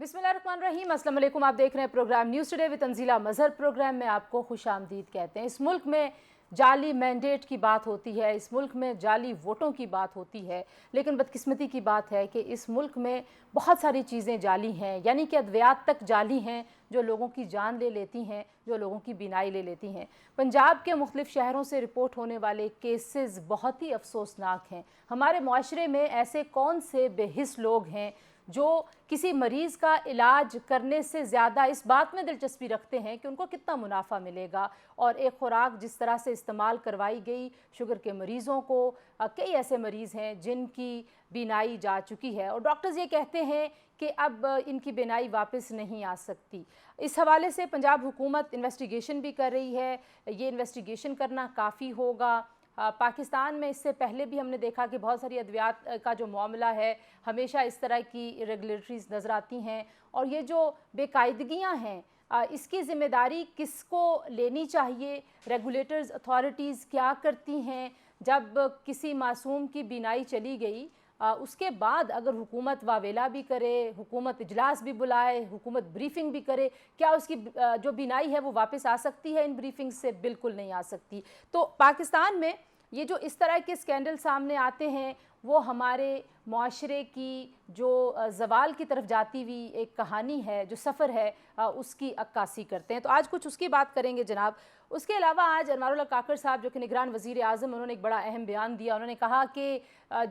बिस्मिल्लाहिर्रहमानिर्रहीम, अस्सलाम वालेकुम। आप देख रहे हैं programme news today with Tanzeela Mazhar. Programme में आपको खुशामदीद कहते हैं। इस मुल्क में जाली मैंडेट की बात होती है, इस मुल्क में जाली वोटों की बात होती है, लेकिन बदकिस्मती की बात है कि इस मुल्क में बहुत सारी चीज़ें जाली हैं, यानी कि अद्वियात तक जाली हैं जो लोगों की जान ले लेती हैं, जो लोगों की बीनाई ले लेती हैं। पंजाब के मुख्तलिफ शहरों से रिपोर्ट होने वाले केसेस बहुत ही अफसोसनाक हैं। हमारे मुआशरे में ऐसे कौन से बेहिस लोग हैं जो किसी मरीज़ का इलाज करने से ज़्यादा इस बात में दिलचस्पी रखते हैं कि उनको कितना मुनाफा मिलेगा। और एक खुराक जिस तरह से इस्तेमाल करवाई गई शुगर के मरीज़ों को, कई ऐसे मरीज़ हैं जिनकी बीनाई जा चुकी है और डॉक्टर्स ये कहते हैं कि अब इनकी बीनाई वापस नहीं आ सकती। इस हवाले से पंजाब हुकूमत इन्वेस्टिगेशन भी कर रही है। ये इन्वेस्टिगेशन करना काफ़ी होगा। पाकिस्तान में इससे पहले भी हमने देखा कि बहुत सारी अद्वियात का जो मामला है, हमेशा इस तरह की इरेगुलेटरीज नज़र आती हैं और ये जो बेकायदगियाँ हैं, इसकी ज़िम्मेदारी किसको लेनी चाहिए? रेगुलेटर्स, अथॉरिटीज़ क्या करती हैं? जब किसी मासूम की बीनाई चली गई, उसके बाद अगर हुकूमत वावेला भी करे, हुकूमत इजलास भी बुलाए, हुकूमत ब्रीफिंग भी करे, क्या उसकी जो बीनाई है वो वापस आ सकती है? इन ब्रीफिंग से बिल्कुल नहीं आ सकती। तो पाकिस्तान में ये जो इस तरह के स्कैंडल सामने आते हैं, वो हमारे मुआशरे की जो ज़वाल की तरफ जाती हुई एक कहानी है, जो सफ़र है, उसकी अक्कासी करते हैं। तो आज कुछ उसकी बात करेंगे जनाब। उसके अलावा आज अनवारुल्लाह काकड़ साहब जो कि निगरान वज़ीर आज़म, उन्होंने एक बड़ा अहम बयान दिया। उन्होंने कहा कि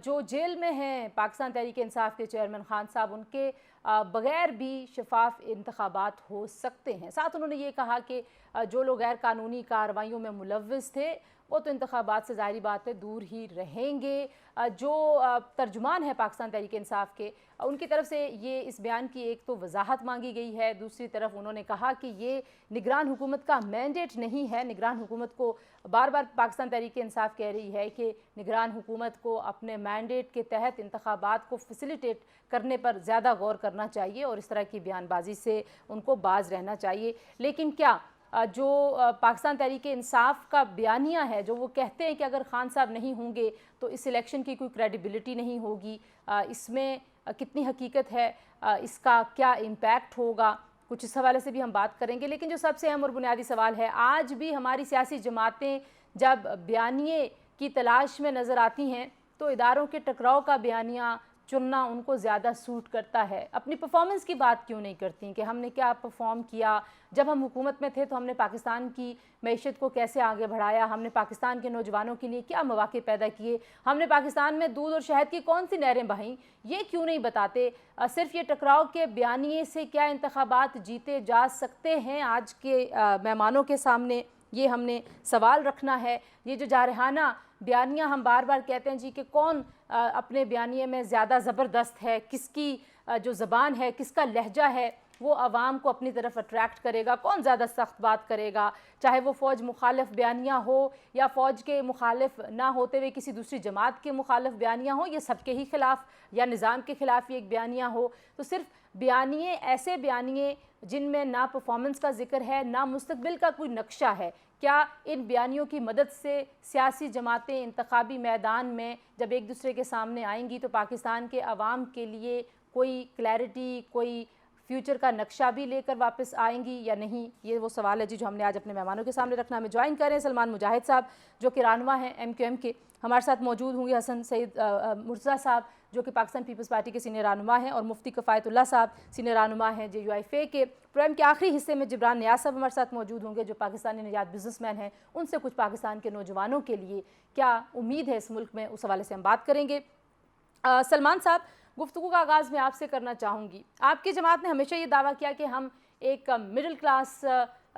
जो जेल में हैं पाकिस्तान तहरीक इंसाफ के चेयरमैन खान साहब, उनके बग़ैर भी शफाफ इंतखाबात हो सकते हैं। साथ उन्होंने ये कहा कि जो लोग गैर कानूनी कार्रवाइयों में मुलव्वस थे वो तो इंतखाबात से ज़ाहिरी बात है दूर ही रहेंगे। जो तर्जुमान है पाकिस्तान तहरीक इंसाफ के, उनकी तरफ से ये इस बयान की एक तो वजाहत मांगी गई है, दूसरी तरफ उन्होंने कहा कि ये निगरान हुकूमत का मैंडेट नहीं है। निगरान हुकूमत को बार बार पाकिस्तान तहरीक इंसाफ कह रही है कि निगरान हुकूमत को अपने मैंडेट के तहत इंतखाबात को फैसिलिटेट करने पर ज़्यादा गौर करना चाहिए और इस तरह की बयानबाजी से उनको बाज रहना चाहिए। लेकिन क्या जो पाकिस्तान तहरीक इंसाफ का बयानिया है, जो वो कहते हैं कि अगर खान साहब नहीं होंगे तो इस इलेक्शन की कोई क्रेडिबिलिटी नहीं होगी, इसमें कितनी हकीकत है, इसका क्या इम्पैक्ट होगा, कुछ इस हवाले से भी हम बात करेंगे। लेकिन जो सबसे अहम और बुनियादी सवाल है, आज भी हमारी सियासी जमातें जब बयानिए की तलाश में नज़र आती हैं तो इदारों के टकराव का बयानिया चुनना उनको ज़्यादा सूट करता है। अपनी परफॉर्मेंस की बात क्यों नहीं करती कि हमने क्या परफॉर्म किया, जब हम हुकूमत में थे तो हमने पाकिस्तान की मईशत को कैसे आगे बढ़ाया, हमने पाकिस्तान के नौजवानों के लिए क्या मौके पैदा किए, हमने पाकिस्तान में दूध और शहद की कौन सी नहरें बहाईं, ये क्यों नहीं बताते। सिर्फ ये टकराव के बयानिए से क्या इंतखाबात जीते जा सकते हैं? आज के मेहमानों के सामने ये हमने सवाल रखना है। ये जो जारहाना बयानिया हम बार बार कहते हैं जी कि कौन अपने बयानिए में ज़्यादा ज़बरदस्त है, किसकी जो ज़बान है, किसका लहजा है वो आवाम को अपनी तरफ अट्रैक्ट करेगा, कौन ज़्यादा सख्त बात करेगा, चाहे वो फ़ौज मुखालिफ बयानिया हो या फ़ौज के मुखालिफ ना होते हुए किसी दूसरी जमात के मुखालिफ बयानिया हो, ये सबके ही ख़िलाफ़ या निज़ाम के ख़िलाफ़ ही एक बयानिया हो। तो सिर्फ बयानिए, ऐसे बयानिए जिनमें ना परफॉर्मेंस का जिक्र है, ना मुस्तकबिल का कोई नक्शा है, क्या इन बयानियों की मदद से सियासी जमातें इंतखाबी मैदान में जब एक दूसरे के सामने आएंगी तो पाकिस्तान के अवाम के लिए कोई क्लैरिटी, कोई फ्यूचर का नक्शा भी लेकर वापस आएंगी या नहीं? ये वो सवाल है जी जो हमने आज अपने मेहमानों के सामने रखना। हमें ज्वाइन करें सलमान मुजाहिद साहब जो कि रानवा हैं MQM के, हमारे साथ मौजूद होंगे हसन सईद मुर्तज़ा साहब जो कि पाकिस्तान पीपल्स पार्टी के सीनियर रहनुमा हैं, और मुफ्ती कफ़ायतुल्लाह साहब सीनियर रहनुमा हैं JUIFA के। प्रोग्राम के आखिरी हिस्से में जिब्रान नियाज़ साहब हमारे साथ मौजूद होंगे जो पाकिस्तानी निजात बिजनेसमैन हैं। उनसे कुछ पाकिस्तान के नौजवानों के लिए क्या उम्मीद है इस मुल्क में, उस हवाले से हम बात करेंगे। सलमान साहब, गुफ्तगू का आगाज़ मैं आपसे करना चाहूँगी। आपकी जमात ने हमेशा ये दावा किया कि हम एक मिडिल क्लास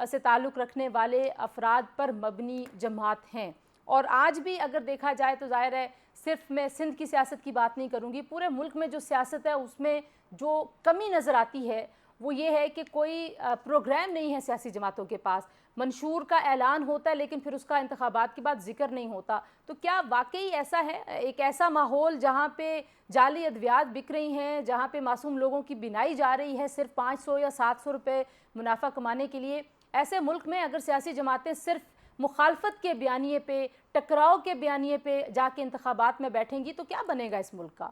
से ताल्लुक़ रखने वाले अफराद पर मबनी जमात हैं, और आज भी अगर देखा जाए तो ज़ाहिर है, सिर्फ मैं सिंध की सियासत की बात नहीं करूँगी, पूरे मुल्क में जो सियासत है उसमें जो कमी नज़र आती है वो ये है कि कोई प्रोग्राम नहीं है सियासी जमातों के पास। मंशूर का ऐलान होता है लेकिन फिर उसका इंतखाबात के बाद जिक्र नहीं होता। तो क्या वाकई ऐसा है, एक ऐसा माहौल जहाँ पे जाली अद्वियात बिक रही हैं, जहाँ पे मासूम लोगों की बिनाई जा रही है सिर्फ 500 या 700 रुपये मुनाफा कमाने के लिए? ऐसे मुल्क में अगर सियासी जमातें सिर्फ मुखालफत के बयानिए पे, टकराव के बयानिए पे जाके इंतखाबात में बैठेंगी तो क्या बनेगा इस मुल्क का?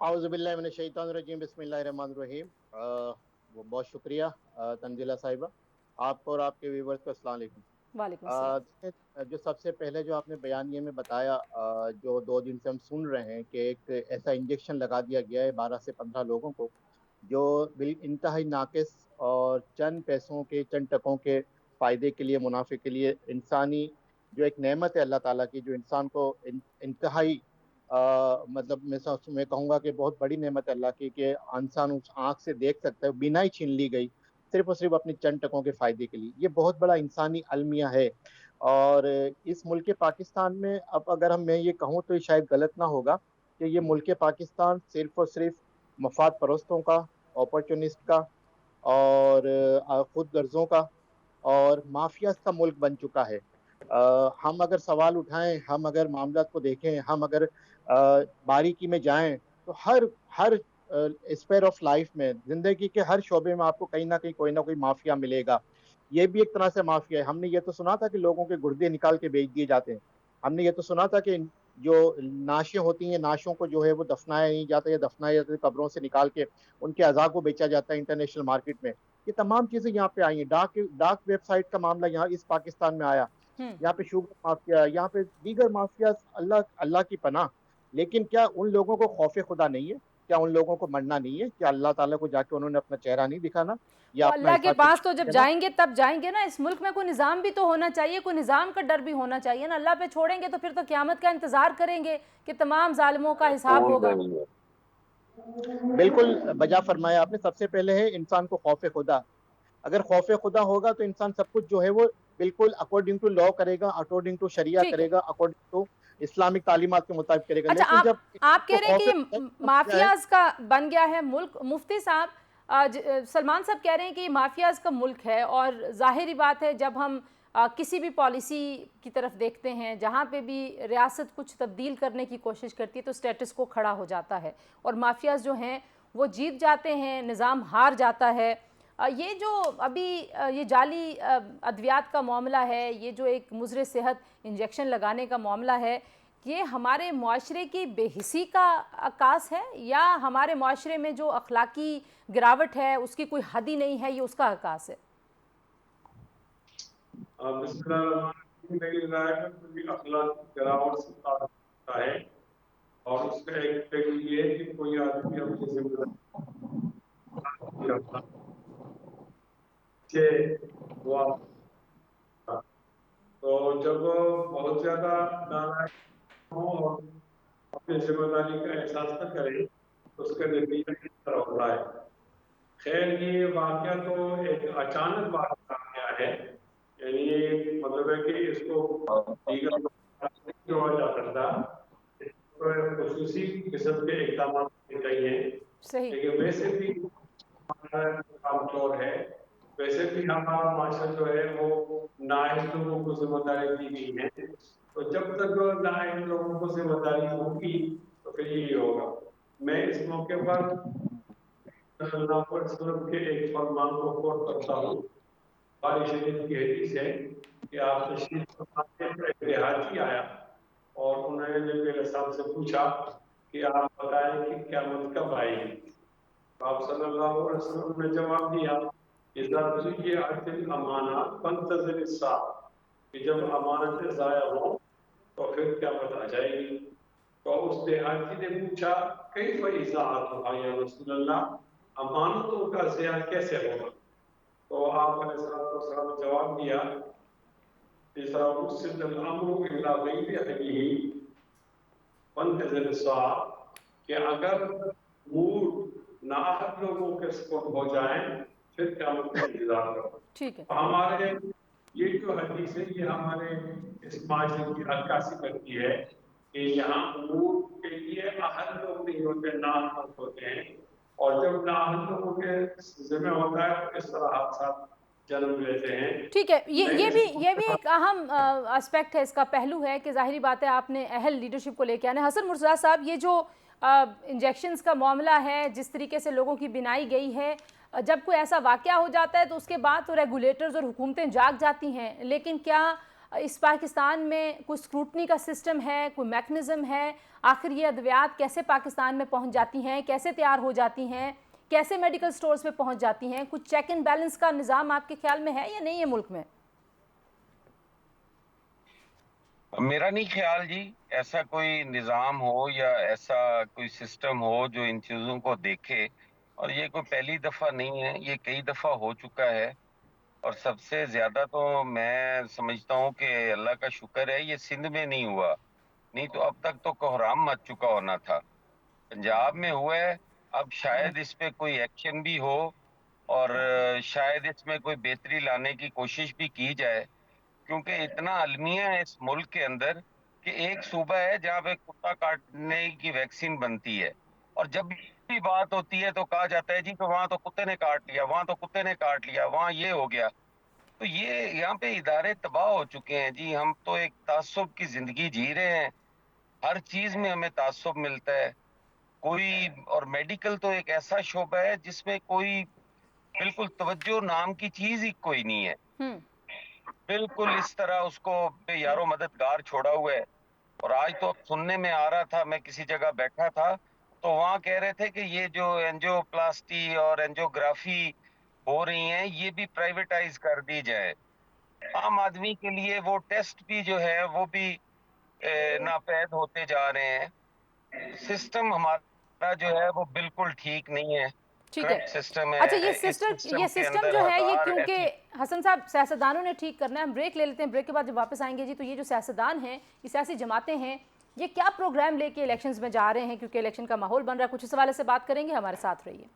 आउज़ुबिल्लाहिमिनश्शैतानिर्रजीम बिस्मिल्लाहिर्रहमानिर्रहीम। बहुत शुक्रिया तंजीला साहिबा, आपको और आपके व्यूवर्स को अस्सलाम वालेकुम। वालेकुम अस्सलाम। देखिए, जो सबसे पहले जो आपने बयानिए में बताया, जो 2 दिन से हम सुन रहे हैं कि एक ऐसा इंजेक्शन लगा दिया गया है 12 से 15 लोगों को, जो इंतहाई नाक़िस और चंद पैसों के, चंद टकों के फ़ायदे के लिए, मुनाफे के लिए, इंसानी जो एक नेमत है अल्लाह ताला की, जो इंसान को इंतहाई मतलब मैं कहूँगा कि बहुत बड़ी नेमत है अल्लाह की, कि इंसान उस आँख से देख सकता है, बिना ही छीन ली गई, सिर्फ़ और सिर्फ़ अपने चंद टकों के फ़ायदे के लिए। ये बहुत बड़ा इंसानी अलमिया है। और इस मुल्क पाकिस्तान में, अब अगर मैं ये कहूँ तो ये शायद गलत ना होगा, कि ये मुल्क पाकिस्तान सिर्फ़ और सिर्फ़ मफ़ाद परस्तों का, अपॉर्चुनिस्ट का और खुद गर्ज़ों का और माफियाज का मुल्क बन चुका है। हम अगर सवाल उठाएं, हम अगर मामला को देखें, हम अगर बारीकी में जाएं, तो हर हर स्पेयर ऑफ लाइफ में, जिंदगी के हर शोबे में आपको कहीं ना कहीं कोई ना कोई माफिया मिलेगा। ये भी एक तरह से माफिया है। हमने ये तो सुना था कि लोगों के गुर्दे निकाल के बेच दिए जाते हैं। हमने ये तो सुना था कि जो नाशें होती हैं, नाशों को जो है वो दफनाया नहीं जाता, या दफनाया जाता है कब्रों से निकाल के उनके अज़ा को बेचा जाता है इंटरनेशनल मार्केट में। ये तमाम चीजें यहाँ पे आई हैं। डार्क डार्क वेबसाइट का मामला यहाँ इस पाकिस्तान में आया। हम्म। यहाँ पे शुगर माफिया, यहाँ पे दीगर माफिया, अल्लाह अल्लाह की पनाह। लेकिन क्या उन लोगों को खौफ खुदा नहीं है? क्या उन लोगों को मरना नहीं है? क्या अल्लाह ताला को जाके उन्होंने अपना चेहरा नहीं दिखाना या तो अपना अल्लाह के हिसाब पास तो किताब जब देना? जाएंगे तब जाएंगे ना। इस मुल्क में कोई निज़ाम भी तो होना चाहिए, कोई निज़ाम का डर भी होना चाहिए ना। अल्लाह पे छोड़ेंगे तो फिर तो क़यामत का इंतज़ार करेंगे कि तमाम जालिमों का हिसाब होगा। बिल्कुल बजा फरमाया आपने। सबसे पहले है इंसान को खौफ खुदा। अगर खौफ खुदा होगा तो इंसान सब कुछ जो है वो बिल्कुल अकॉर्डिंग टू लॉ करेगा, अकॉर्डिंग टू शरिया ठीक है। करेगा, अकॉर्डिंग टू इस्लामिक तालीमात के मुताबिक करेगा। अच्छा, लेकिन जब आप को कह रहे हैं कि खौफ ये खुदा की समस्या है, माफियाज का बन गया है मुल्क। मुफ्ती साहब, सलमान साहब कह रहे हैं कि ये माफियाज का मुल्क है, और जाहिर बात है जब हम किसी भी पॉलिसी की तरफ देखते हैं, जहाँ पे भी रियासत कुछ तब्दील करने की कोशिश करती है तो स्टेटस को खड़ा हो जाता है और माफियाज जो हैं वो जीत जाते हैं, निज़ाम हार जाता है। ये जो अभी ये जाली अद्वियात का मामला है, ये जो एक मुज़र सेहत इंजेक्शन लगाने का मामला है, ये हमारे माशरे की बेहिसी का अक्कास है, या हमारे माशरे में जो अखलाकी गिरावट है उसकी कोई हद ही नहीं है, ये उसका अक्कास है? मेरी राय में पूरी अखलाकी गिरावट से ताल्लुक रखता है। और उसका एक पहलू ये है कि कोई आदमी अपनी जिम्मेदारी रखता है हुआ। तो जब बहुत ज्यादा नाराज हो और अपनी जिम्मेदारी का एहसास न करे तो उसका नतीजा किस तरह होता है। खैर, ये वाकया तो एक अचानक वाकया है, यानी ये मतलब है कि इसको दीगर नहीं जोड़ा जा सकता। खसूसी किस्म के इकदाम चाहिए। सही। लेकिन वैसे भी आमतौर है, वैसे भी हमारा माशरा जो है वो नाअहल लोगों को जिम्मेदारी दी गई है। तो जब तक नाअहल लोगों को जिम्मेदारी होगी तो फिर यही होगा। मैं इस मौके पर सल्लल्लाहु अलैहि वसल्लम के एक फरमान को कोट करता हूँ। बुखारी शरीफ की हदीस है कि आप तशरीफ फरमाते पर एक देहाती आया और उन्होंने नबी साहब से पूछा कि आप बताएं कि क़यामत कब आएगी। तो आप सल्लल्लाहु अलैहि वसल्लम ने जवाब दिया, इज़ा ज़ुय्यिअतिल अमानात फंतज़िर अस्साअ, कि जब अमानतें ज़ाया हो तो फिर क़यामत आ जाएगी। तो उस देहाती ने पूछा, कैफ़ इज़ाअतुहा या रसूलल्लाह, अमानतों का ज़िया कैसे होगा? तो आप अलैहिस्सलाम ने जवाब दिया, इज़ा रुस्सिदल अम्रु इला गैरि अहलिही फंतज़िर अस्साअ, कि अगर मूड नाअहल लोगों के सुपुर्द हो जाए फिर क़यामत का इंतजार करो। ठीक है। हमारे ये जो हदीस है ये हमारे इस माशरे की अक्कासी करती है कि यहाँ उमूर के लिए अहल लोग नहीं होते, नाअहल होते हैं। और जब नाअहल लोगों के जिम्मे होता है तो इस तरह हादसा जन्म लेते हैं। ठीक है, मैं ये इस भी एक अहम एस्पेक्ट है, इसका पहलू है कि ज़ाहिरी बात है आपने अहल लीडरशिप को लेके आने। हसन मुर्तज़ा साहब, ये जो इंजेक्शंस का मामला है, जिस तरीके से लोगों की बिनाई गई है, जब कोई ऐसा वाक़या हो जाता है तो उसके बाद तो रेगुलेटर्स और हुकूमतें जाग जाती हैं, लेकिन क्या इस पाकिस्तान में कोई स्क्रूटनी का सिस्टम है, कोई मैकेनिज्म है? आखिर ये अद्वियात कैसे पाकिस्तान में पहुंच जाती हैं, कैसे तैयार हो जाती हैं, कैसे मेडिकल स्टोर्स पे पहुंच जाती हैं? कुछ चेक एंड बैलेंस का निज़ाम आपके ख्याल में है या नहीं है मुल्क में? मेरा नहीं ख्याल जी ऐसा कोई निज़ाम हो या ऐसा कोई सिस्टम हो जो इन चीज़ों को देखे। और ये कोई पहली दफ़ा नहीं है, ये कई दफ़ा हो चुका है। और सबसे ज़्यादा तो मैं समझता हूँ कि अल्लाह का शुक्र है ये सिंध में नहीं हुआ, नहीं तो अब तक तो कोहराम मच चुका होना था। पंजाब में हुआ है, अब शायद इस पे कोई एक्शन भी हो और शायद इसमें कोई बेहतरी लाने की कोशिश भी की जाए, क्योंकि इतना अलमिया है इस मुल्क के अंदर कि एक सूबा है जहाँ पे कुत्ता काटने की वैक्सीन बनती है, और जब भी बात होती है तो कहा जाता है जी तो वहां तो कुत्ते ने काट लिया, वहां तो कुत्ते ने काट लिया, वहां ये हो गया। तो ये यहाँ पे इदारे तबाह हो चुके हैं जी। हम तो एक तासुब की जिंदगी जी रहे हैं, हर चीज में हमें तासुब मिलता है कोई। और मेडिकल तो एक ऐसा शोबा है जिसमें कोई बिल्कुल तवज्जो नाम की चीज ही कोई नहीं है। बिल्कुल इस तरह उसको यारो मददगार छोड़ा हुआ है। और आज तो सुनने में आ रहा था, मैं किसी जगह बैठा था तो वहाँ कह रहे थे कि ये जो एंजियोप्लास्टी और एंजियोग्राफी हो रही हैं ये भी प्राइवेटाइज कर दी जाए। आम आदमी के लिए वो टेस्ट भी जो है वो भी नापैद होते जा रहे हैं। सिस्टम हमारा जो है वो बिल्कुल ठीक नहीं है, ठीक है। करप्ट सिस्टम है। अच्छा, ये इस सिस्टम के जो है ये, अंदर क्योंकि ऐसी हसन साहब सियासतदानों ने ठीक करना है। हम ब्रेक ले लेते हैं, ब्रेक के बाद जब वापस आएंगे जी तो ये जो सियासतदान हैं, ये सियासी जमातें हैं, ये क्या प्रोग्राम लेके इलेक्शंस में जा रहे हैं, क्योंकि इलेक्शन का माहौल बन रहा है। कुछ इस हवाले से बात करेंगे, हमारे साथ रहिए।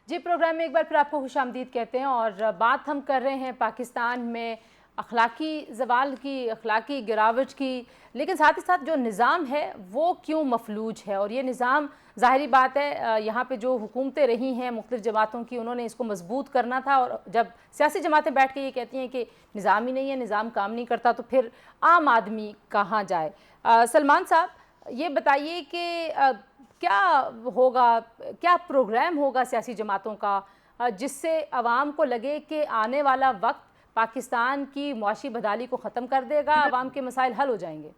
जी, प्रोग्राम में एक बार फिर आपको खुशामदीद कहते हैं और बात हम कर रहे हैं पाकिस्तान में अखलाकी ज़वाल की, अखलाकी गिरावट की, लेकिन साथ ही साथ जो निज़ाम है वो क्यों मफलूज है। और ये निज़ाम ज़ाहिरी बात है यहाँ पे जो हुकूमतें रही हैं मुख्तलिफ़ जमातों की, उन्होंने इसको मजबूत करना था। और जब सियासी जमातें बैठ के ये कहती हैं कि निज़ाम ही नहीं है, निज़ाम काम नहीं करता, तो फिर आम आदमी कहाँ जाए। सलमान साहब, ये बताइए कि क्या होगा, क्या प्रोग्राम होगा सियासी जमातों का जिससे आवाम को लगे कि आने वाला वक्त पाकिस्तान की मुआशी बदहाली को ख़त्म कर देगा, आवाम के मसाइल हल हो जाएंगे?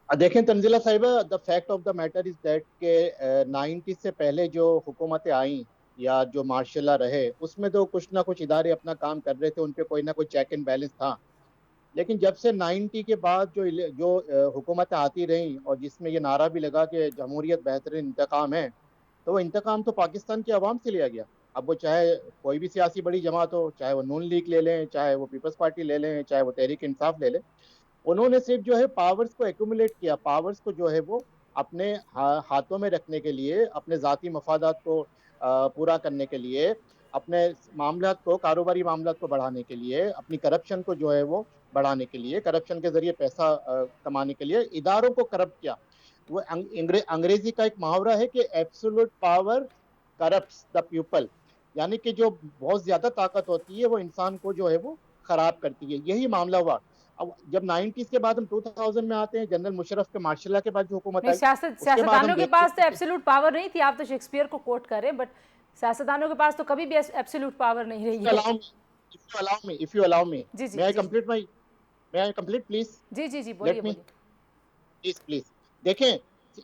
देखें तंजीला साहिबा, the fact of the matter is that के 90 से पहले जो हुकूमतें आई या जो मार्शल रहे उसमें तो कुछ ना कुछ इदारे अपना काम कर रहे थे, उन पे कोई ना कोई चेक एंड बैलेंस था। लेकिन जब से 90 के बाद जो हुकूमतें आती रहीं और जिसमें ये नारा भी लगा कि जमहूरियत बेहतरीन इंतकाम है, तो वो इंतकाम तो पाकिस्तान की आवाम से लिया गया। अब वो चाहे कोई भी सियासी बड़ी जमात हो, चाहे वो नून लीग ले लें, चाहे वो पीपल्स पार्टी ले लें, चाहे वो तहरीक इंसाफ ले लें, उन्होंने सिर्फ जो है पावर्स को एक्यूमुलेट किया, पावर्स को जो है वो अपने हाथों में रखने के लिए, अपने ज़ाती मफादात को पूरा करने के लिए, अपने मामलात को, कारोबारी मामलात को बढ़ाने के लिए, अपनी करप्शन को जो है वो बढ़ाने के लिए, करप्शन के जरिए पैसा कमाने के लिए इदारों को करप्ट किया। वो अंग्रेजी का एक मुहावरा है कि absolute power corrupts the people, यानी कि जो बहुत ज्यादा ताकत होती है वो इंसान को जो है वो खराब करती है। यही मामला हुआ। अब जब 90s के बाद हम 2000 में आते हैं, जनरल मुशर्रफ के मार्शल के बाद जो हुकूमत आई, सियासतदानों के पास तो एब्सोल्यूट पावर नहीं थी। आप तो शेक्सपियर को कोट करें, बट सियासतदानों के पास तो कभी भी एब्सोल्यूट पावर नहीं रही है। If you allow me, ji ji, may I complete please? जी जी जी, बोलिए प्लीज। देखें,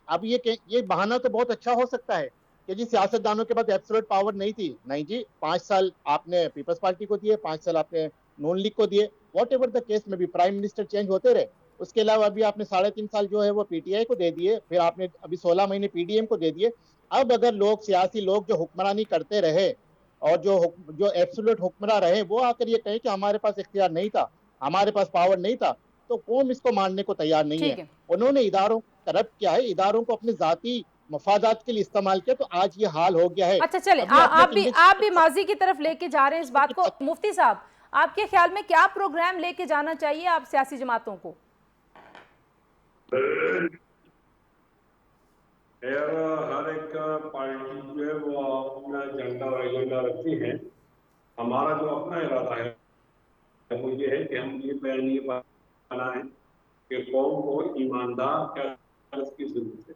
अब ये बहाना तो बहुत अच्छा हो सकता है कि जी सियासतदानों के पास एब्सोल्यूट पावर नहीं थी। नहीं जी, 5 साल आपने पीपल्स पार्टी को दिए, 5 साल आपने नून लीग को दिए, वॉट एवर द केस में भी प्राइम मिनिस्टर चेंज होते रहे। उसके अलावा अभी आपने 3.5 साल जो है वो पीटीआई को दे दिए, फिर आपने अभी 16 महीने पीडीएम को दे दिए। अब अगर सियासी लोग जो हुक्मरानी करते रहे और जो एब्सोल्यूट हुक्मरान रहे वो आकर ये कहें कि हमारे पास इख्तियार नहीं था, हमारे पास पावर नहीं था, तो कौम इसको मानने को तैयार नहीं है। उन्होंने इदारों को करप्ट किया है, इदारों को अपने जाती मफादात के लिए इस्तेमाल किया, तो आज ये हाल हो गया है। अच्छा चले, आप भी माजी की तरफ लेके जा रहे हैं इस बात को। मुफ्ती साहब, आपके ख्याल में क्या प्रोग्राम लेके जाना चाहिए आप सियासी जमातों को? हर एक पार्टी जो है वो अपना एजेंडा रखती है। हमारा जो अपना इरादा है वो ये है कि हम ये बयानिए बनाएं कि कौम को ईमानदार क़यादत की जरूरत है।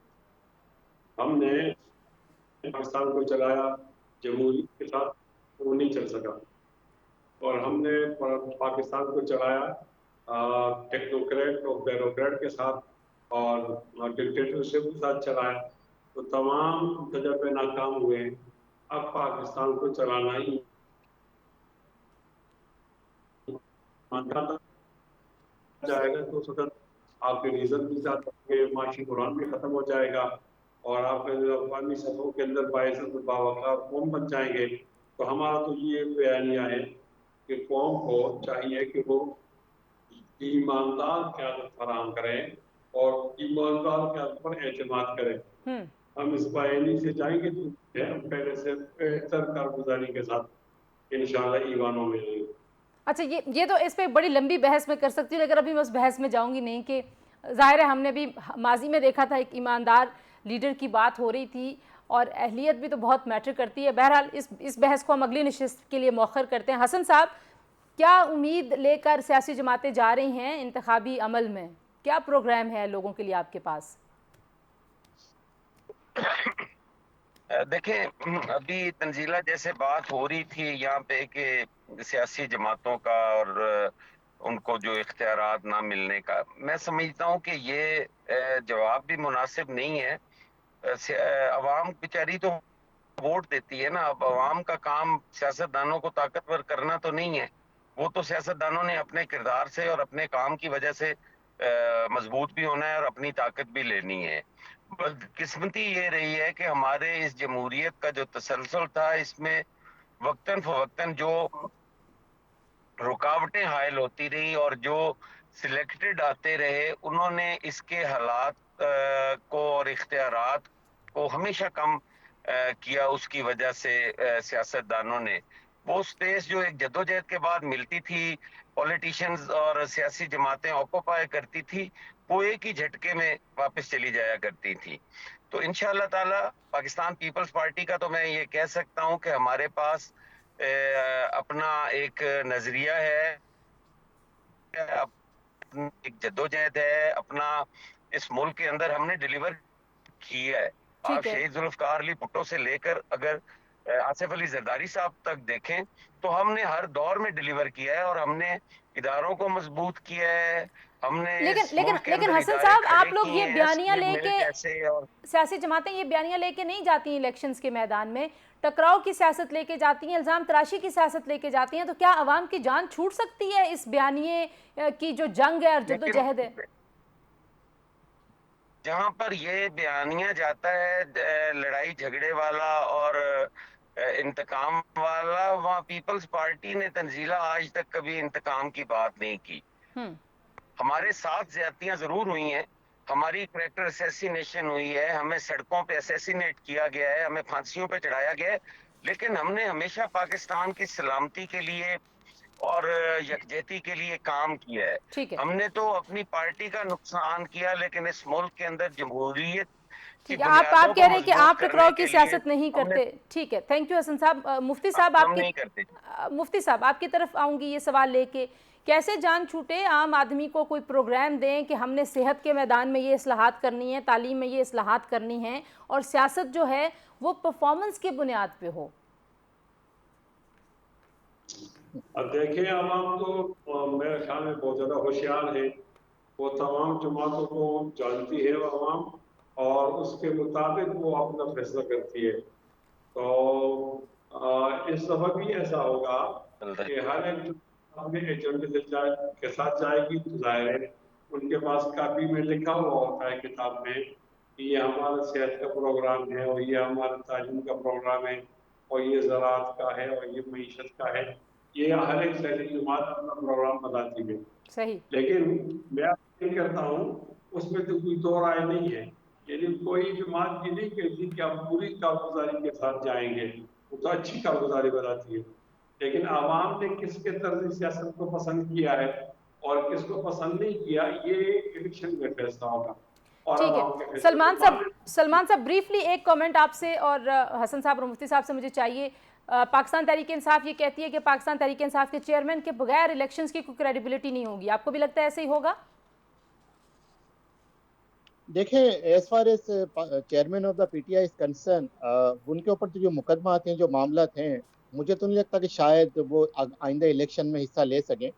हमने पाकिस्तान को चलाया जमहूरियत के साथ, वो नहीं चल सका, और हमने पाकिस्तान को चलाया टेक्नोक्रेट और ब्यूरोक्रेट के साथ और डिक्टेटरशिप के साथ चलाया, तो तमाम तजर्बे नाकाम हुए। अब पाकिस्तान को चलाना ही जाएगा तो सदन आपके रीजन भी जाते, माशी कुरान भी खत्म हो जाएगा, और आपके अफगानी सफ़ों के अंदर बाइज़्ज़त बावक़ार कौम बन जाएंगे। तो हमारा तो ये बयानिया है कि कौम को चाहिए कि वो ईमानदार क़यादत फराहम करें और ईमानदार क़यादत पर एतमाद करें। हम इस बयानी से जाएंगे तो हम पहले से बेहतर कारगुजारी के साथ इंशाअल्लाह ईवानों में रहेंगे। अच्छा, ये तो इस पे बड़ी लंबी बहस में कर सकती हूँ, लेकिन अभी मैं उस बहस में जाऊंगी नहीं कि ज़ाहिर है हमने भी माजी में देखा था एक ईमानदार लीडर की बात हो रही थी, और अहलियत भी तो बहुत मैटर करती है। बहरहाल इस बहस को हम अगली नशिस्त के लिए मौखर करते हैं। हसन साहब, क्या उम्मीद लेकर सियासी जमातें जा रही हैं इंतखाबी अमल में? क्या प्रोग्राम है लोगों के लिए आपके पास? देखें, अभी तंजीला जैसे बात हो रही थी यहाँ पे कि सियासी जमातों का और उनको जो इख्तियारात ना मिलने का, मैं समझता हूँ कि ये जवाब भी मुनासिब नहीं है। अवाम बेचारी तो वोट देती है ना। अब अवाम का काम सियासतदानों को ताकतवर करना तो नहीं है, वो तो सियासतदानों ने अपने किरदार से और अपने काम की वजह से मजबूत भी होना है और अपनी ताकत भी लेनी है। बदकिस्मती ये रही है कि हमारे इस जमहूरियत का जो तसलसल था, इसमें वक्तन फवक्तन जो रुकावटें हायल होती रही और जो सिलेक्टेड आते रहे, उन्होंने इसके हालात को और इख्तियारात को हमेशा कम किया। उसकी वजह से सियासतदानों ने वो स्पेस जो एक जद्दोजहद के बाद मिलती थी, पॉलिटिशियंस और सियासी जमातें ऑक्यूपाई करती थी, वो एक ही झटके में वापस चली जाया करती थी। तो इंशाअल्लाह ताला पाकिस्तान पीपल्स पार्टी का तो मैं ये कह सकता हूँ कि हमारे पास अपना एक नजरिया है, एक जद्दोजहद है, अपना इस मुल्क के अंदर हमने डिलीवर किया है। आप शहीद जुल्फकार अली भुट्टो से लेकर अगर आसिफ अली जरदारी साहब तक देखें तो हमने हर दौर में डिलीवर किया है, और हमने इदारों को मजबूत किया है। हमने लेकिन हसन साहब, आप लोग ये बयानिया लेके, सियासी जमातें ये बयानिया लेके नहीं जाती हैं इलेक्शंस के मैदान में, टकराव की सियासत लेके जाती हैं, इल्ज़ाम तराशी की सियासत लेके जाती हैं, तो क्या अवाम की जान छूट सकती है इस बयानिए की जो जंग है और जद्दोजहद है? जहाँ पर ये बयानिया जाता है लड़ाई झगड़े वाला और इंतकाम वाला, वहाँ पीपल्स पार्टी ने तंजीला आज तक कभी इंतकाम की बात नहीं की। हमारे साथ ज्यादतियां जरूर हुई हैं, हमारी करैक्टर असैसिनेशन हुई है, हमें सड़कों पे असैसिनेट किया गया है, हमें फांसियों पे चढ़ाया गया है, लेकिन हमने हमेशा पाकिस्तान की सलामती के लिए और यकजहती के लिए काम किया है। हमने तो अपनी पार्टी का नुकसान किया, लेकिन इस मुल्क के अंदर जमहूरियत ठीक है, आप कह रहे हैं कि आप टकराव की सियासत नहीं करते। ठीक है, थैंक यू हसन साहब। मुफ्ती साहब, मुफ्ती साहब आपकी तरफ आऊंगी ये सवाल लेके, कैसे जान छूटे आम आदमी को कोई प्रोग्राम दें कि हमने सेहत के मैदान में ये इस्लाहात करनी है, तालीम में ये इस्लाहात करनी है, और सियासत जो है वो परफॉर्मेंस की बुनियाद पे हो? अब देखें, आवाम तो मेरे ख्याल में बहुत ज़्यादा होशियार है, वो तमाम जमातों को जानती है आवाम, और उसके मुताबिक वो अपना फैसला करती है। तो इस दफा भी ऐसा होगा कि हर एक अपने एजेंडे के साथ जाएगी, तो जाहिर है उनके पास कापी में लिखा हुआ होता है किताब में कि ये हमारा सेहत का प्रोग्राम है, और ये हमारा तालीम का प्रोग्राम है, और ये ज़राअत का है, और ये मईशत का है। ये हर एक सियासी जमात अपना प्रोग्राम बताती है। सही। लेकिन मैं ये कहता हूँ उसमें तो कोई दो राय नहीं है, यानी कोई जमात ये नहीं कहती कि आप पूरी कारगुजारी के साथ जाएंगे, वो तो अच्छी कारगुजारी बताती है, लेकिन आवाम ने किसके तर्ज सियासत को पसंद किया है और किसको पसंद नहीं किया, ये इलेक्शन में फैसला होगा। और ठीक आवाम के है, फैसले को माने। सलमान साहब ब्रीफली एक कमेंट आपसे और हसन साहब और मुफ्ती साहब से मुझे चाहिए। पाकिस्तान तहरीक इंसाफ ये कहती है कि पाकिस्तान तहरीक इंसाफ के चेयरमैन के बगैर इलेक्शंस की कोई क्रेडिबिलिटी नहीं होगी, आपको भी लगता है ऐसे ही होगा? देखें, as far as chairman of the PTI is concern, उनके ऊपर तो जो मुकदमा आते हैं, जो मामला हैं, मुझे तो नहीं लगता कि शायद वो आइंदा इलेक्शन में हिस्सा ले सकें।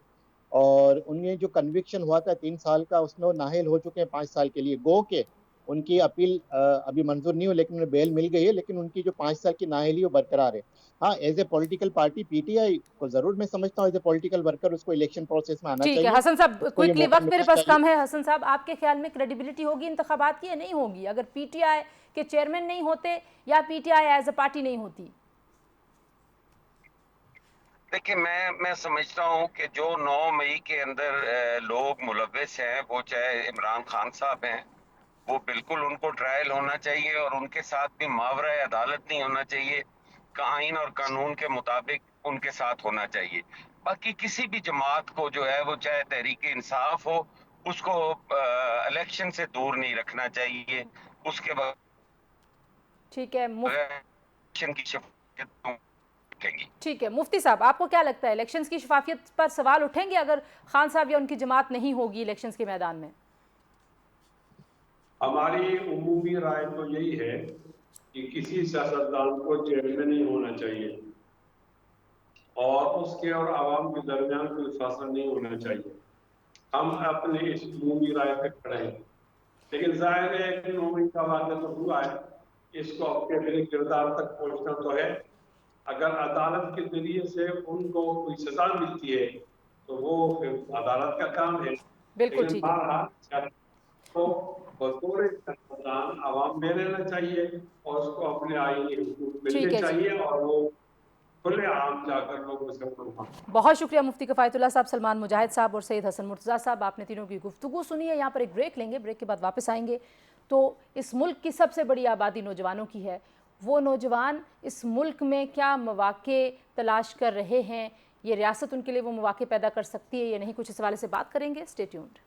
और उन्हें जो कन्विक्शन हुआ था 3 साल का, उसमें वो नाहिल हो चुके हैं 5 साल के लिए। गो के उनकी अपील अभी मंजूर नहीं हुई, लेकिन उन्हें बेल मिल गई है, लेकिन उनकी जो 5 साल की नाहिली वो बरकरार है। हाँ, as a political party PTI को जरूर मैं समझता हूँ, एज ए पॉलिटिकल वर्कर उसको इलेक्शन प्रोसेस में आना ठीक है चाहिए, हसन साहब, उसको ये क्विकली, मौका वक्त मेरे मिलना पास चाहिए। कम है। हसन साहब, आपके ख्याल में क्रेडिबिलिटी होगी इंतखाबात की या नहीं होगी अगर पीटीआई के चेयरमैन नहीं होते या पीटीआई एज अ पार्टी नहीं होती? देखिए, मैं समझता हूँ कि जो 9 मई के अंदर लोग मुलव्विस हैं, वो चाहे इमरान खान साहब हैं, वो बिल्कुल उनको ट्रायल होना चाहिए और उनके साथ भी मावरा अदालत नहीं होना चाहिए, आइन और कानून के मुताबिक उनके साथ होना चाहिए। बाकी किसी भी जमात को जो है, वो चाहे तहरीक इंसाफ हो, उसको इलेक्शन से दूर नहीं रखना चाहिए। उसके बाद ठीक है इलेक्शन की शफाफियत रखेंगी। ठीक है, मुफ्ती साहब, आपको क्या लगता है इलेक्शंस की शफाफियत पर सवाल उठेंगे अगर खान साहब या उनकी जमात नहीं होगी इलेक्शंस के मैदान में? हमारी उमूमी राय तो यही है कि किसी सियासतदान को चेयरमैन नहीं होना चाहिए और उसके और आवाम के दरमियान कोई फासला नहीं होना चाहिए। हम अपने इस उमूमी राय पे खड़े हैं, लेकिन जाहिर है कि 9 मई का वाक़या तो हुआ है, इसको अपने किरदार तक पहुंचना तो है। अगर अदालत के जरिए से उनको कोई सजा मिलती है तो वो फिर अदालत का काम है। बिल्कुल लेकिन ठीक है। बहरहाल तो बतौर सियासतदान आवाम में रहना चाहिए और उसको अपने आईनी हुकूक ठीक मिलने है जी। चाहिए और वो खुले आम जाकर लोगों से बहुत शुक्रिया मुफ्ती किफ़ायतुल्लाह साहब, सलमान मुजाहिद साहब और सैयद हसन मुर्तज़ा साहब, आपने तीनों की गुफ्तगू सुनी है। यहाँ पर एक ब्रेक लेंगे, ब्रेक के बाद वापस आएंगे। तो इस मुल्क की सबसे बड़ी आबादी नौजवानों की है। वो नौजवान इस मुल्क में क्या मौक़े तलाश कर रहे हैं, ये रियासत उनके लिए वो मौक़े पैदा कर सकती है या नहीं, कुछ इस हवाले से बात करेंगे। Stay tuned.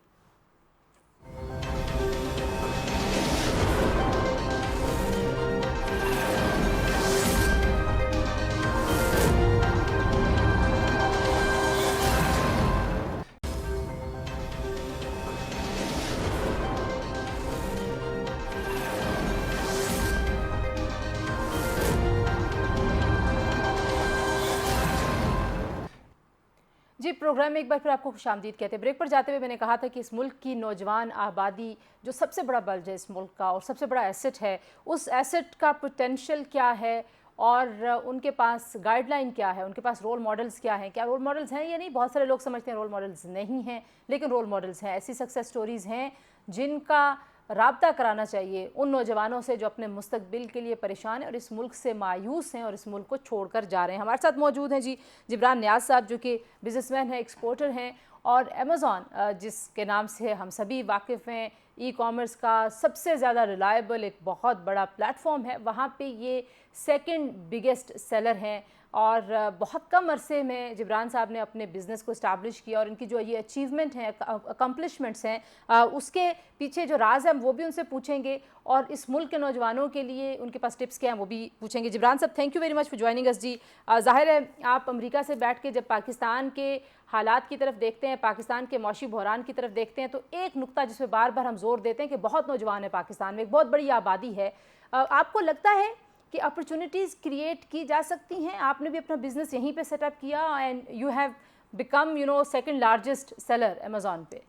जी, प्रोग्राम में एक बार फिर आपको खुशामदीद कहते हैं। ब्रेक पर जाते हुए मैंने कहा था कि इस मुल्क की नौजवान आबादी जो सबसे बड़ा बल्ज है इस मुल्क का और सबसे बड़ा एसेट है, उस एसेट का पोटेंशियल क्या है और उनके पास गाइडलाइन क्या है, उनके पास रोल मॉडल्स क्या हैं, क्या रोल मॉडल्स हैं या नहीं। बहुत सारे लोग समझते हैं रोल मॉडल्स नहीं हैं, लेकिन रोल मॉडल्स हैं। ऐसी सक्सेस स्टोरीज़ हैं जिनका राब्ता कराना चाहिए उन नौजवानों से जो अपने मुस्तकबिल के लिए परेशान हैं और इस मुल्क से मायूस हैं और इस मुल्क को छोड़कर जा रहे हैं। हमारे साथ मौजूद हैं जी जिब्रान नियाज़ साहब, जो कि बिजनेसमैन हैं, एक्सपोर्टर हैं, और अमेज़ॉन जिसके नाम से हम सभी वाकिफ़ हैं, ई कॉमर्स का सबसे ज़्यादा रिलायबल एक बहुत बड़ा प्लेटफॉर्म है। वहाँ पे ये सेकंड बिगेस्ट सेलर हैं और बहुत कम अरसे में जिब्रान साहब ने अपने बिज़नेस को इस्टेब्लिश किया और इनकी जो ये अचीवमेंट हैं, अकम्पलिशमेंट्स हैं, उसके पीछे जो राज है वो भी उनसे पूछेंगे और इस मुल्क के नौजवानों के लिए उनके पास टिप्स क्या हैं वो भी पूछेंगे। जिब्रान साहब, thank you very much for joining us ji. ज़ाहिर है आप अमेरिका से बैठ के जब पाकिस्तान के हालात की तरफ देखते हैं, पाकिस्तान के मौशी बहरान की तरफ देखते हैं, तो एक नुक्ता जिस पर बार बार हम जोर देते हैं कि बहुत नौजवान है पाकिस्तान में, एक बहुत बड़ी आबादी है। आपको लगता है कि अपॉर्चुनिटीज़ क्रिएट की जा सकती हैं? आपने भी अपना बिजनेस यहीं पे सेटअप किया and you have become second largest seller Amazon पे।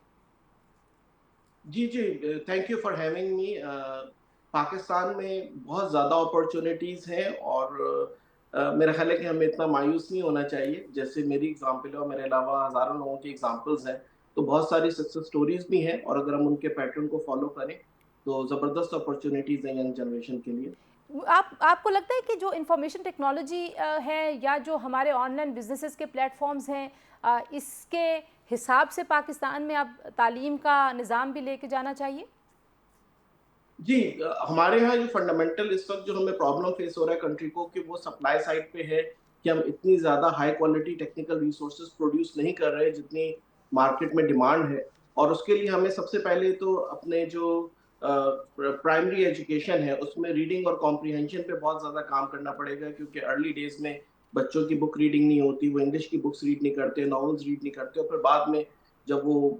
जी, thank you for having me. Pakistan में बहुत ज़्यादा अपॉर्चुनिटीज़ हैं और मेरा ख्याल है कि हमें इतना मायूस नहीं होना चाहिए। जैसे मेरी एग्जांपल है और मेरे अलावा हज़ारों लोगों की एग्जांपल्स हैं, तो बहुत सारी सक्सेस स्टोरीज भी हैं और अगर हम उनके पैटर्न को फॉलो करें तो ज़बरदस्त अपॉर्चुनिटीज़ हैं यंग जनरेशन के लिए। आपको लगता है कि जो इंफॉर्मेशन टेक्नोलॉजी है या जो हमारे ऑनलाइन बिजनेसेस के प्लेटफॉर्म्स हैं, इसके हिसाब से पाकिस्तान में अब तालीम का निज़ाम भी लेके जाना चाहिए? जी, हमारे यहाँ जो फंडामेंटल इस वक्त जो हमें प्रॉब्लम फेस हो रहा है कंट्री को, कि वो सप्लाई साइड पे है कि हम इतनी ज़्यादा high quality technical resources produce नहीं कर रहे जितनी मार्केट में डिमांड है। और उसके लिए हमें सबसे पहले तो अपने जो پرائمری ایجوکیشن ہے اس میں ریڈنگ اور کمپریہنشن پہ بہت زیادہ کام کرنا پڑے گا، کیونکہ ارلی ڈیز میں بچوں کی بک ریڈنگ نہیں ہوتی، وہ انگلش کی بکس ریڈ نہیں کرتے، ناولز ریڈ نہیں کرتے، اور پھر بعد میں جب وہ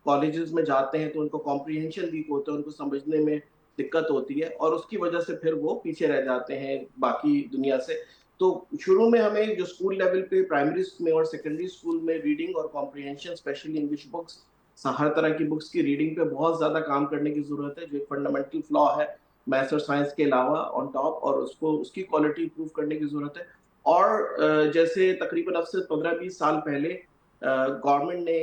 کالجز میں جاتے ہیں تو ان کو کمپریہنشن ویک ہوتا ہے، ان کو سمجھنے میں دقت ہوتی ہے، اور اس کی وجہ سے پھر وہ پیچھے رہ جاتے ہیں باقی دنیا سے. تو شروع میں ہمیں جو اسکول لیول پہ پرائمری میں اور سیکنڈری اسکول میں ریڈنگ اور کمپریہنشن اسپیشلی انگلش بکس، ہر طرح کی بکس کی ریڈنگ پہ بہت زیادہ کام کرنے کی ضرورت ہے، جو ایک فنڈامنٹل فلا ہے میتھس اور سائنس کے علاوہ آن ٹاپ، اور اس کی کوالٹی امپروو کرنے کی ضرورت ہے. اور جیسے تقریباً اب سے 15-20 سال پہلے گورنمنٹ نے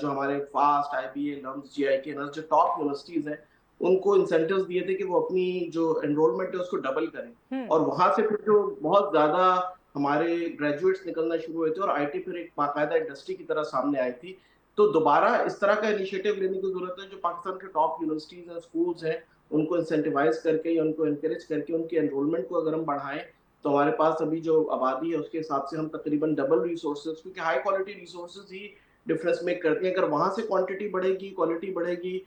جو ہمارے فاسٹ، آئی بی اے، لمس، جی آئی کے جو ٹاپ یونیورسٹیز ہیں ان کو انسینٹیوز دیے تھے کہ وہ اپنی جو انرولمنٹ ہے اس کو ڈبل کریں، اور وہاں سے پھر جو بہت زیادہ ہمارے گریجویٹس نکلنا شروع ہوئے تھے اور آئی ٹی پھر ایک باقاعدہ انڈسٹری کی طرح سامنے آئی تھی. تو دوبارہ اس طرح کا انیشیٹو لینے کی ضرورت ہے، جو پاکستان کے ٹاپ یونیورسٹیز ہیں، اسکولز ہیں، ان کو انسینٹیوائز کر کے یا ان کو انکریج کر کے ان کی انرولمنٹ کو اگر ہم بڑھائیں تو ہمارے پاس ابھی جو آبادی ہے اس کے حساب سے ہم تقریباً ڈبل ریسورسز، کیونکہ ہائی کوالٹی ریسورسز ہی ڈفرینس میک کرتی ہیں. اگر وہاں سے کوانٹٹی بڑھے گی، کوالٹی بڑھے گی،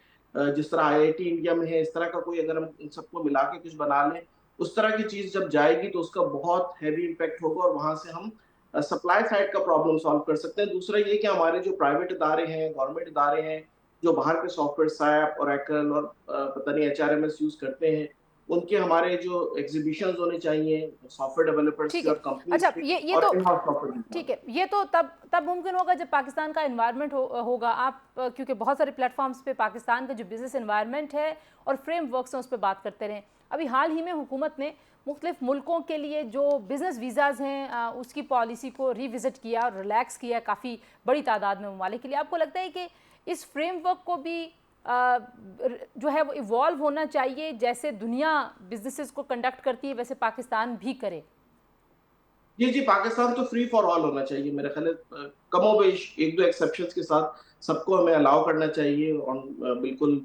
جس طرح آئی آئی ٹی انڈیا میں ہے اس طرح کا کوئی اگر ہم ان سب کو ملا کے کچھ بنا لیں، اس طرح کی چیز جب جائے گی تو اس کا بہت ہیوی امپیکٹ ہوگا، اور وہاں سے ہم سپلائی سائڈ کا پرابلم سالو کر سکتے ہیں. دوسرا یہ کہ ہمارے جو پرائیویٹ ادارے ہیں، گورنمنٹ ادارے ہیں، جو باہر کے سافٹ ویئر سیپ، اوریکل اور پتہ نہیں H R M S use کرتے ہیں، ان کے ہمارے جو ایگزیبیشنز ہونے چاہیے سافٹ ویئر ڈیولپرس ٹھیک کے ہے. اور کمپنیز اچھا کے، یہ اور تو ان ہاؤس سافٹ ویئر. ٹھیک ہے، یہ تو تب ممکن ہوگا جب پاکستان کا انوائرمنٹ ہوگا. آپ کیونکہ بہت سارے پلیٹ فارمز پہ پاکستان کا جو بزنس انوائرمنٹ ہے اور فریم ورکس ہیں اس پہ بات کرتے رہیں. ابھی حال ہی میں حکومت نے مختلف ملکوں کے لیے جو بزنس ویزاز ہیں اس کی پالیسی کو ری وزٹ کیا اور ریلیکس کیا کافی بڑی تعداد میں ممالک کے لیے. آپ کو لگتا ہے کہ اس فریم ورک کو بھی جو ہے وہ ایوالو ہونا چاہیے، جیسے دنیا بزنسز کو کنڈکٹ کرتی ہے ویسے پاکستان بھی کرے؟ جی، پاکستان تو فری فار آل ہونا چاہیے میرے خیال ہے، کم و بیش ایک دو ایکسیپشنز کے ساتھ سب کو ہمیں الاؤ کرنا چاہیے، اور بالکل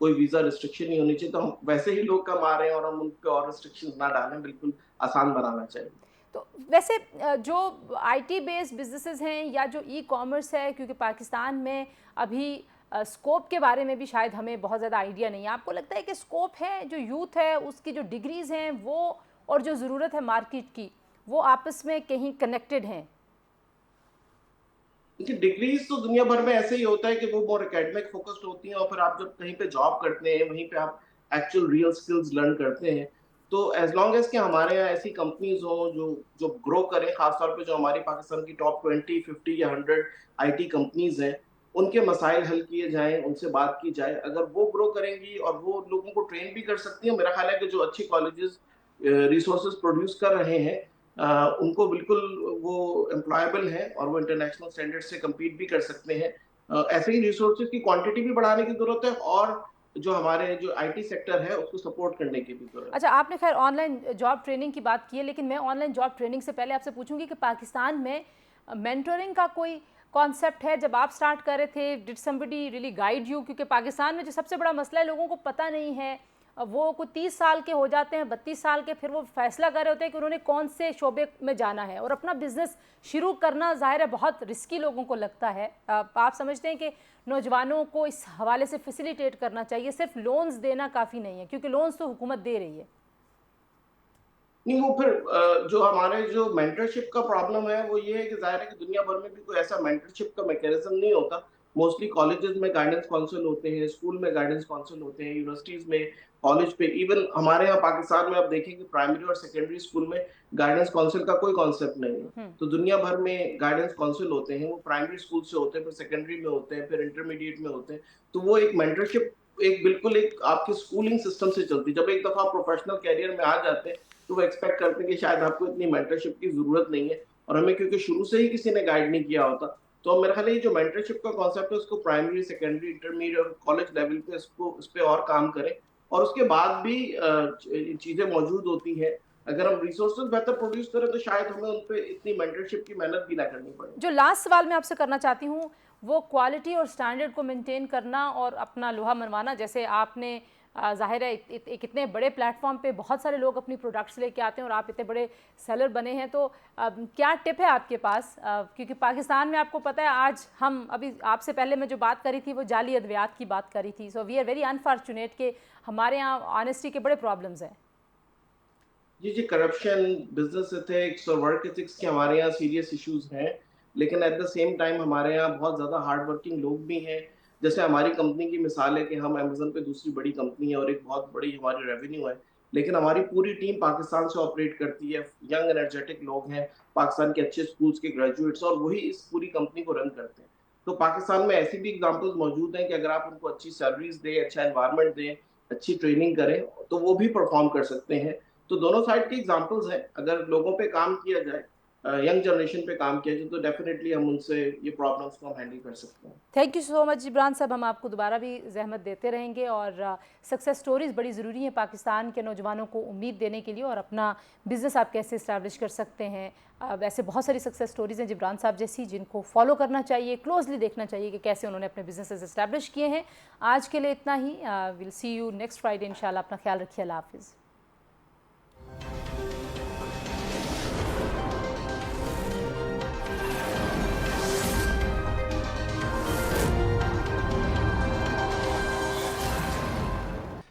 کوئی ویزا ریسٹرکشن نہیں ہونی چاہیے. تو ہم ویسے ہی لوگ کم آ رہے ہیں اور ہم ان پہ اور ریسٹرکشنز نہ ڈالیں، بالکل آسان بنانا چاہیے. تو ویسے جو آئی ٹی بیس بزنسز ہیں یا جو ای کامرس ہے، کیونکہ پاکستان میں ابھی اسکوپ کے بارے میں بھی شاید ہمیں بہت زیادہ آئیڈیا نہیں ہے، آپ کو لگتا ہے کہ اسکوپ ہے، جو یوتھ ہے اس کی جو ڈگریز ہیں وہ اور جو ضرورت ہے مارکیٹ کی، وہ آپس میں کہیں کنیکٹڈ ہیں؟ ڈگریز تو دنیا بھر میں ایسے ہی ہوتا ہے کہ وہ مور اکیڈمک فوکسڈ ہوتی ہیں، اور پھر آپ جب کہیں پہ جاب کرتے ہیں وہیں پہ آپ ایکچوئل ریئل سکلز لرن کرتے ہیں. تو ایز لانگ ایز کہ ہمارے یہاں ایسی کمپنیز ہوں جو گرو کریں، خاص طور پہ جو ہماری پاکستان کی ٹاپ 20، 50 یا 100 آئی ٹی کمپنیز ہیں، ان کے مسائل حل کیے جائیں، ان سے بات کی جائے. اگر وہ گرو کریں گی اور وہ لوگوں کو ٹرین بھی کر سکتی ہیں، میرا خیال ہے کہ جو اچھی کالجز ریسورسز پروڈیوس کر رہے ہیں ان کو بالکل وہ امپلائبل ہیں اور وہ انٹرنیشنل اسٹینڈرڈ سے کمپیٹ بھی کر سکتے ہیں. ایسے ہی ریسورسز کی کوانٹٹی بھی بڑھانے کی ضرورت ہے، اور جو ہمارے جو آئی ٹی سیکٹر ہے اس کو سپورٹ کرنے کی بھی ضرورت ہے. اچھا، آپ نے خیر آن لائن جاب ٹریننگ کی بات کی ہے، لیکن میں آن لائن جاب ٹریننگ سے پہلے آپ سے پوچھوں گی کہ پاکستان میں مینٹورنگ کا کوئی کانسیپٹ ہے؟ جب آپ سٹارٹ کر رہے تھے ڈڈ سمبڈی ریلی گائیڈ یو؟ کیونکہ پاکستان میں جو سب سے بڑا مسئلہ ہے لوگوں کو پتہ نہیں ہے، وہ کوئی 30 سال کے ہو جاتے ہیں، 32 سال کے، پھر وہ فیصلہ کر رہے ہوتے ہیں کہ انہوں نے کون سے شعبے میں جانا ہے، اور اپنا بزنس شروع کرنا ظاہر ہے بہت رسکی لوگوں کو لگتا ہے. آپ سمجھتے ہیں کہ نوجوانوں کو اس حوالے سے فیسیلیٹیٹ کرنا چاہیے، صرف لونز دینا کافی نہیں ہے، کیونکہ لونز تو حکومت دے رہی ہے؟ نہیں، وہ پھر جو ہمارے جو مینٹرشپ کا پرابلم ہے وہ یہ ہے کہ ظاہر ہے کہ دنیا بھر میں بھی کوئی ایسا مینٹرشپ کا میکینزم نہیں ہوتا. موسٹلی کالجز میں گائیڈنس کونسل ہوتے ہیں، اسکول میں گائیڈنس کونسل ہوتے ہیں، یونیورسٹیز میں، کالج پہ. ایون ہمارے یہاں پاکستان میں آپ دیکھیں کہ پرائمری اور سیکنڈری اسکول میں گائیڈنس کونسل کا کوئی کانسیپٹ نہیں ہے. تو دنیا بھر میں گائیڈنس کونسل ہوتے ہیں، وہ پرائمری اسکول سے ہوتے ہیں، پھر سیکنڈری میں ہوتے ہیں، پھر انٹرمیڈیٹ میں ہوتے ہیں. تو وہ ایک مینٹرشپ ایک بالکل ایک آپ کی اسکولنگ سسٹم سے چلتی ہے. جب ایک دفعہ پروفیشنل کیریئر میں آ جاتے ہیں تو وہ ایکسپیکٹ کرتے ہیں کہ شاید آپ کو اتنی مینٹرشپ کی ضرورت نہیں ہے، اور ہمیں کیونکہ شروع سے ہی کسی نے گائیڈ نہیں کیا ہوتا. تو میرا خیال ہے یہ جو مینٹرشپ کا کانسیپٹ ہے اس کو پرائمری، سیکنڈری، انٹرمیڈیٹ اور کالج لیول پہ اس پہ اور کام کریں، اور اس کے بعد بھی چیزیں موجود ہوتی ہیں. اگر ہم ریسورسز بہتر پروڈیوس کریں تو شاید ہمیں ان پہ اتنی مینٹرشپ کی محنت بھی نہ کرنی پڑے. جو لاسٹ سوال میں آپ سے کرنا چاہتی ہوں وہ کوالٹی اور سٹینڈرڈ کو مینٹین کرنا اور اپنا لوہا منوانا. جیسے آپ نے ज़ाहिर है एक इतने बड़े प्लेटफॉर्म पे बहुत सारे लोग अपनी प्रोडक्ट्स लेके आते हैं और आप इतने बड़े सेलर बने हैं, तो क्या टिप है आपके पास? क्योंकि पाकिस्तान में आपको पता है, आज हम अभी आपसे पहले मैं जो बात करी थी वो जाली अद्वियात की बात करी थी। So we are very unfortunate कि हमारे यहाँ ऑनेस्टी के बड़े प्रॉब्लम्स हैं। जी, करप्शन, बिजनेस एथिक्स और वर्क एथिक्स के हमारे यहाँ सीरियस इश्यूज हैं, लेकिन एट द सेम टाइम हमारे यहाँ बहुत ज़्यादा हार्ड वर्किंग लोग भी हैं। जैसे हमारी कंपनी की मिसाल है कि हम अमेज़न पे दूसरी बड़ी कंपनी है और एक बहुत बड़ी हमारी रेवेन्यू है, लेकिन हमारी पूरी टीम पाकिस्तान से ऑपरेट करती है। यंग एनर्जेटिक लोग हैं, पाकिस्तान के अच्छे स्कूल्स के ग्रेजुएट्स, और वही इस पूरी कंपनी को रन करते हैं। तो पाकिस्तान में ऐसी भी एग्जांपल्स मौजूद हैं कि अगर आप उनको अच्छी सैलरीज दें, अच्छा एनवायरनमेंट दें, अच्छी ट्रेनिंग करें, तो वो भी परफॉर्म कर सकते हैं। तो दोनों साइड के एग्जांपल्स हैं। अगर लोगों पे काम किया जाए, यंग जनरेशन पे काम किया जाए, तो डेफिनेटली हम उनसे ये प्रॉब्लम्स को हम हैंडल कर सकते हैं। Thank you so much Jibran sahib, हम आपको दोबारा भी जहमत देते रहेंगे, और सक्सेस स्टोरीज़ बड़ी ज़रूरी हैं पाकिस्तान के नौजवानों को उम्मीद देने के लिए, और अपना बिज़नेस आप कैसे इस्टेब्लिश कर सकते हैं। वैसे बहुत सारी सक्सेस स्टोरीज़ हैं जिब्रान साहब जैसी, जिनको फॉलो करना चाहिए, क्लोजली देखना चाहिए कि कैसे उन्होंने अपने बिजनेसेस इस्टेब्लिश किए हैं। आज के लिए इतना ही। Will see you next Friday इंशाल्लाह। अपना ख्याल रखिए। अल्लाह हाफिज़।